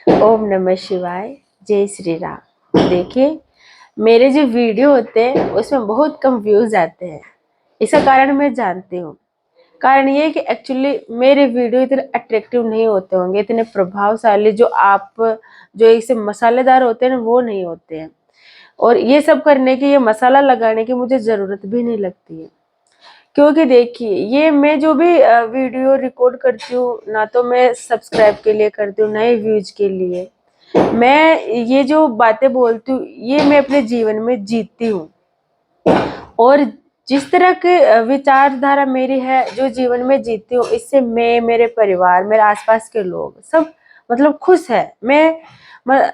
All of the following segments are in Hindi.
ओम नमः शिवाय। जय श्री राम। देखिए, मेरे जो वीडियो होते हैं उसमें बहुत कम व्यूज आते हैं। इसका कारण मैं जानती हूँ। कारण ये है कि एक्चुअली मेरे वीडियो इतने अट्रैक्टिव नहीं होते होंगे, इतने प्रभावशाली जो आप जो ऐसे मसालेदार होते हैं ना, वो नहीं होते हैं। और ये सब करने की, ये मसाला लगाने की मुझे जरूरत भी नहीं लगती है। क्योंकि देखिए, ये मैं जो भी वीडियो रिकॉर्ड करती हूँ ना, तो मैं सब्सक्राइब के लिए करती हूँ, नए व्यूज के लिए। मैं ये जो बातें बोलती हूँ, ये मैं अपने जीवन में जीती हूँ। और जिस तरह के विचारधारा मेरी है, जो जीवन में जीती हूँ, इससे मैं, मेरे परिवार, मेरे आसपास के लोग सब मतलब खुश है। म-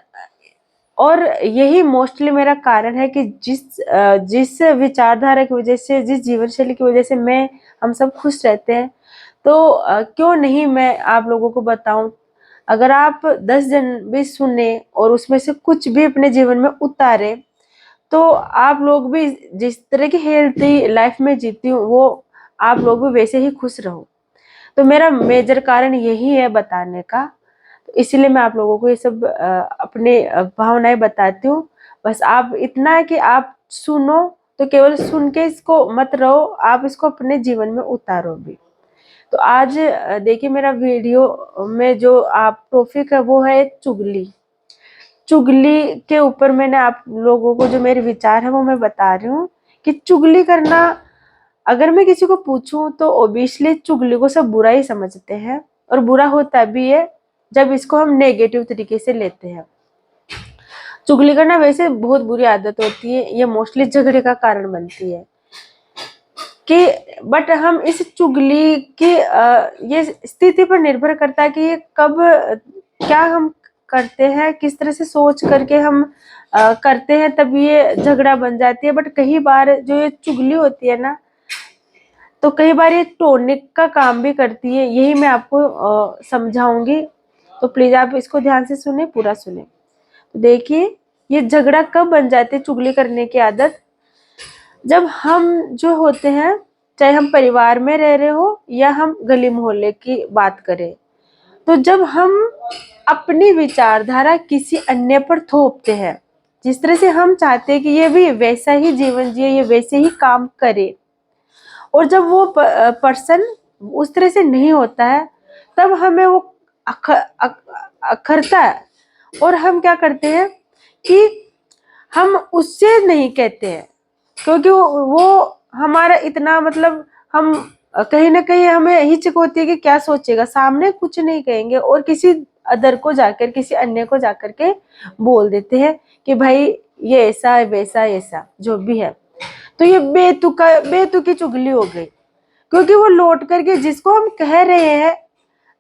और यही मोस्टली मेरा कारण है कि जिस विचारधारा की वजह से, जिस जीवन शैली की वजह से हम सब खुश रहते हैं। तो क्यों नहीं मैं आप लोगों को बताऊं। अगर आप 10 जन भी सुने और उसमें से कुछ भी अपने जीवन में उतारे, तो आप लोग भी जिस तरह की हेल्थी लाइफ में जीती हूँ, वो आप लोग भी वैसे ही खुश रहो। तो मेरा मेजर कारण यही है बताने का। तो इसीलिए मैं आप लोगों को ये सब अपने भावनाएं बताती हूँ। बस आप इतना है कि आप सुनो, तो केवल सुन के इसको मत रहो, आप इसको अपने जीवन में उतारो भी। तो आज देखिए, मेरा वीडियो में जो आप टॉपिक है वो है चुगली। चुगली के ऊपर मैंने आप लोगों को जो मेरे विचार है वो मैं बता रही हूँ कि चुगली करना, अगर मैं किसी को पूछूं तो ओबियसली चुगली को सब बुरा ही समझते हैं। और बुरा होता भी है जब इसको हम नेगेटिव तरीके से लेते हैं। चुगली करना वैसे बहुत बुरी आदत होती है, ये मोस्टली झगड़े का कारण बनती है कि बट हम इस चुगली की ये स्थिति पर निर्भर करता है कि ये कब क्या हम करते हैं, किस तरह से सोच करके हम करते हैं, तब ये झगड़ा बन जाती है। बट कई बार जो ये चुगली होती है ना, तो कई बार ये टॉनिक का काम भी करती है। यही मैं आपको समझाऊंगी। तो प्लीज आप इसको ध्यान से सुने, पूरा सुने। तो देखिए, ये झगड़ा कब बन जाती है चुगली करने की आदत। जब हम जो होते हैं, चाहे हम परिवार में रह रहे हो या हम गली मोहल्ले की बात करें, तो जब हम अपनी विचारधारा किसी अन्य पर थोपते हैं, जिस तरह से हम चाहते हैं कि ये भी वैसा ही जीवन जिए, ये वैसे ही काम करे, और जब वो पर्सन उस तरह से नहीं होता है, तब हमें वो अखरता है। और हम क्या करते हैं कि हम उससे नहीं कहते हैं, क्योंकि वो हमारा इतना मतलब हम कहीं ना कहीं हमें हिचक होती है कि क्या सोचेगा, सामने कुछ नहीं कहेंगे और किसी अदर को जाकर, किसी अन्य को जाकर के बोल देते हैं कि भाई ये ऐसा है, वैसा ऐसा जो भी है। तो ये बेतुकी चुगली हो गई, क्योंकि वो लौट करके जिसको हम कह रहे हैं,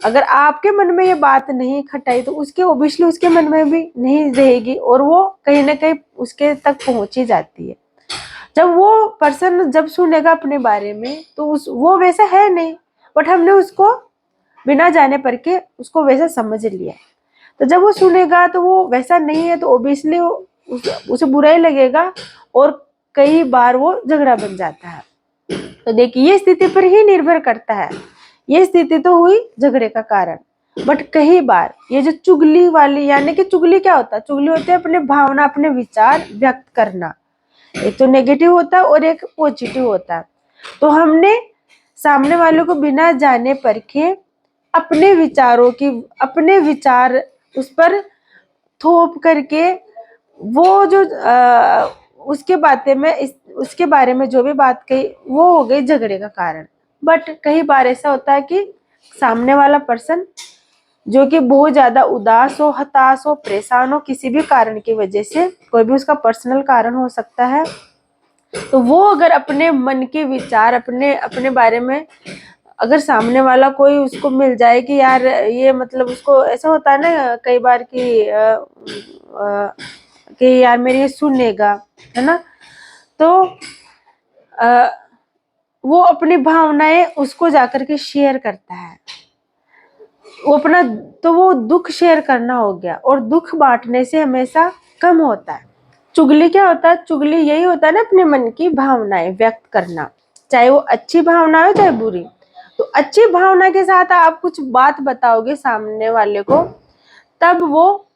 अगर आपके मन में ये बात नहीं खटाई तो उसके ओबियसली उसके मन में भी नहीं रहेगी, और वो कहीं ना कहीं उसके तक पहुंच ही जाती है। जब वो पर्सन जब सुनेगा अपने बारे में, तो उस वो वैसा है नहीं, बट हमने उसको बिना जाने पर के उसको वैसा समझ लिया। तो जब वो सुनेगा तो वो वैसा नहीं है, तो ओबियसली उसे बुरा ही लगेगा, और कई बार वो झगड़ा बन जाता है। तो देखिए, ये स्थिति पर ही निर्भर करता है। ये स्थिति तो हुई झगड़े का कारण, बट कई बार ये जो चुगली वाली, यानी कि चुगली क्या होता है, चुगली होती है अपने भावना, अपने विचार व्यक्त करना। एक तो नेगेटिव होता है और एक पॉजिटिव होता है। तो हमने सामने वालों को बिना जाने परखे अपने विचार उस पर थोप करके, वो जो उसके बारे में जो भी बात कही, वो हो गई झगड़े का कारण। बट कई बार ऐसा होता है कि सामने वाला पर्सन जो कि बहुत ज्यादा उदास हो, हताश हो, परेशान हो, किसी भी कारण की वजह से, कोई भी उसका पर्सनल कारण हो सकता है, तो वो अगर अपने मन के विचार, अपने अपने बारे में, अगर सामने वाला कोई उसको मिल जाए कि यार ये मतलब, उसको ऐसा होता है ना कई बार कि यार मेरी ये सुनेगा, है ना, तो आ, वो अपनी भावनाएं उसको जाकर के शेयर करता है। वो अपना, तो वो दुख शेयर करना हो गया, और दुख बांटने से हमेशा कम होता है। चुगली क्या होता है, चुगली यही होता है ना, अपने मन की भावनाएं व्यक्त करना, चाहे वो अच्छी भावना हो चाहे बुरी। तो अच्छी भावना के साथ आप कुछ बात बताओगे सामने वाले को, तब वो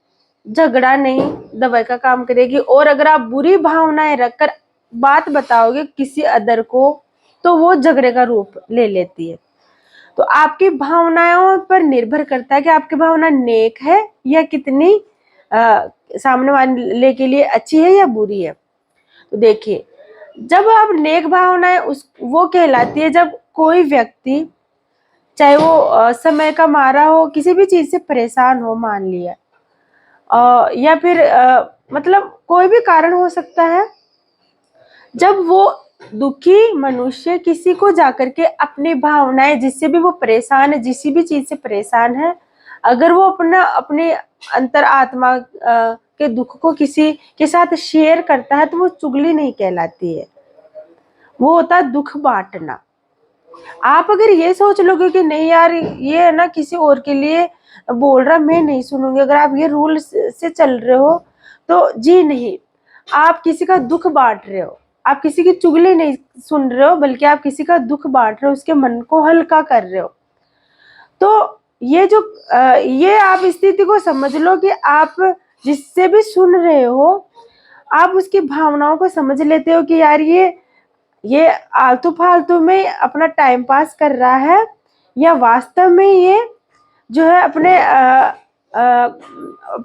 झगड़ा नहीं दवाई का काम करेगी। और अगर आप बुरी भावनाएं रखकर बात बताओगे किसी अदर को तो वो झगड़े का रूप ले लेती है। तो आपकी भावनाओं पर निर्भर करता है कि आपकी भावना नेक है या कितनी सामने वाले के लिए अच्छी है या बुरी है। तो देखिए, जब आप नेक भावनाएं उस वो कहलाती है जब कोई व्यक्ति, चाहे वो समय का मारा हो, किसी भी चीज से परेशान हो, मान लिया, या फिर मतलब कोई भी कारण हो सकता है, जब वो दुखी मनुष्य किसी को जाकर के अपनी भावनाएं, जिससे भी वो परेशान है, जिस भी चीज से परेशान है, अगर वो अपने अंतर आत्मा के दुख को किसी के साथ शेयर करता है तो वो चुगली नहीं कहलाती है, वो होता है दुख बांटना। आप अगर ये सोच लोगे कि नहीं यार ये है ना किसी और के लिए बोल रहा, मैं नहीं सुनूंगी, अगर आप ये रूल से चल रहे हो तो जी नहीं, आप किसी का दुख बांट रहे हो, आप किसी की चुगली नहीं सुन रहे हो, बल्कि आप किसी का दुख बांट रहे हो, उसके मन को हल्का कर रहे हो। तो ये आप स्थिति को समझ लो कि आप जिससे भी सुन रहे हो, आप उसकी भावनाओं को समझ लेते हो कि यार ये आलतू फालतू में अपना टाइम पास कर रहा है या वास्तव में ये जो है अपने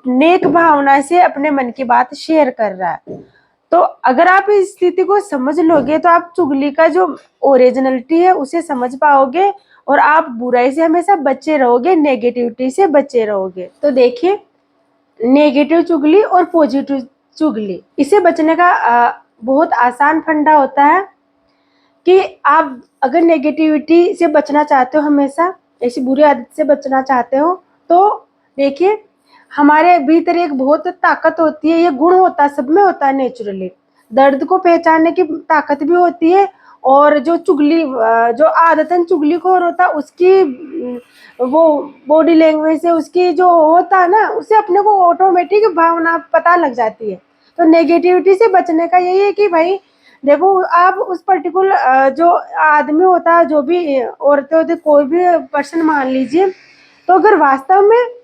नेक भावना से अपने मन की बात शेयर कर रहा है। तो अगर आप इस स्थिति को समझ लोगे तो आप चुगली का जो ओरिजिनलिटी है उसे समझ पाओगे और आप बुराई से हमेशा बचे रहोगे, नेगेटिविटी से बचे रहोगे। तो देखिए, नेगेटिव चुगली और पॉजिटिव चुगली, इसे बचने का बहुत आसान फंडा होता है कि आप अगर नेगेटिविटी से बचना चाहते हो, हमेशा ऐसी बुरी आदत से बचना चाहते हो, तो देखिए हमारे भीतर एक बहुत ताकत होती है, ये गुण होता है, सब में होता है नेचुरली। दर्द को पहचानने की ताकत भी होती है, और जो जो आदतन चुगलीखोर होता है उसकी वो बॉडी लैंग्वेज से उसकी जो होता है ना, उसे अपने को ऑटोमेटिक भावना पता लग जाती है। तो नेगेटिविटी से बचने का यही है कि भाई देखो, आप उस पर्टिकुलर जो आदमी होता है, जो भी औरतें होती, कोई भी पर्सन मान लीजिए, तो अगर वास्तव में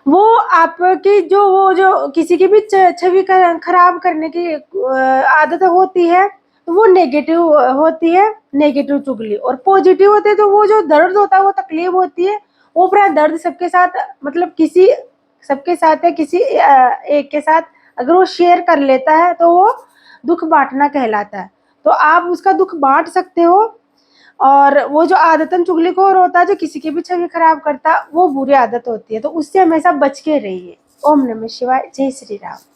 वो आपकी जो किसी की भी छवि खराब करने की आदत होती है, तो वो नेगेटिव होती है, नेगेटिव चुगली। और पॉजिटिव होते हैं तो वो जो दर्द होता है, वो तकलीफ होती है, वो पूरा दर्द सबके साथ, मतलब सबके साथ है, किसी एक के साथ अगर वो शेयर कर लेता है तो वो दुख बांटना कहलाता है। तो आप उसका दुख बांट सकते हो। और वो जो आदतन चुगलीखोर होता है, जो किसी की भी छवि खराब करता, वो बुरी आदत होती है, तो उससे हमेशा बच के रहिए। ओम नमः शिवाय। जय श्री राम।